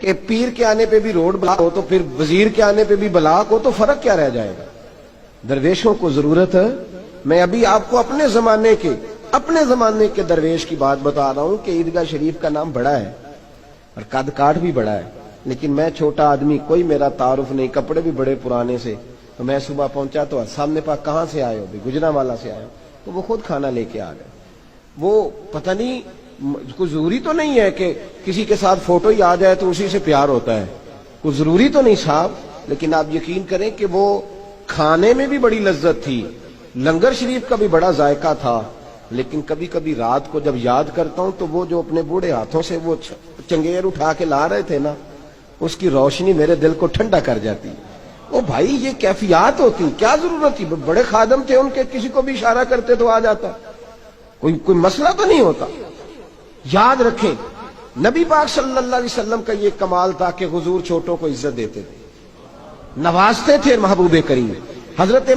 کہ پیر کے آنے پہ بھی روڈ بلاک ہو تو پھر وزیر کے آنے پہ بھی بلاک ہو تو فرق کیا رہ جائے گا؟ درویشوں کو ضرورت ہے. میں ابھی آپ کو اپنے زمانے کے درویش کی بات بتا رہا ہوں کہ عیدگاہ شریف کا نام بڑا ہے اور قد کاٹ بھی بڑا ہے، لیکن میں چھوٹا آدمی، کوئی میرا تعارف نہیں، کپڑے بھی بڑے پرانے سے. تو میں صبح پہنچا تو سامنے پاک کہاں سے آئے ہو؟ بھی گجرانوالہ سے آئے ہو. تو وہ خود کھانا لے کے آ گئے. وہ پتہ نہیں، کوئی ضروری تو نہیں ہے کہ کسی کے ساتھ فوٹو ہی آ جائے تو اسی سے پیار ہوتا ہے، کوئی ضروری تو نہیں صاحب. لیکن آپ یقین کریں کہ وہ کھانے میں بھی بڑی لذت تھی، لنگر شریف کا بھی بڑا ذائقہ تھا. لیکن کبھی کبھی رات کو جب یاد کرتا ہوں تو وہ جو اپنے بوڑھے ہاتھوں سے وہ چنگیر اٹھا کے لا رہے تھے نا، اس کی روشنی میرے دل کو ٹھنڈا کر جاتی. او بھائی، یہ کیفیات ہوتی، کیا ضرورت تھی؟ بڑے خادم تھے ان کے، کسی کو بھی اشارہ کرتے تو آ جاتا، کوئی مسئلہ تو نہیں ہوتا. یاد رکھیں، نبی پاک صلی اللہ علیہ وسلم کا یہ کمال تھا کہ حضور چھوٹوں کو عزت دیتے تھے، نوازتے تھے. محبوب کریم حضرت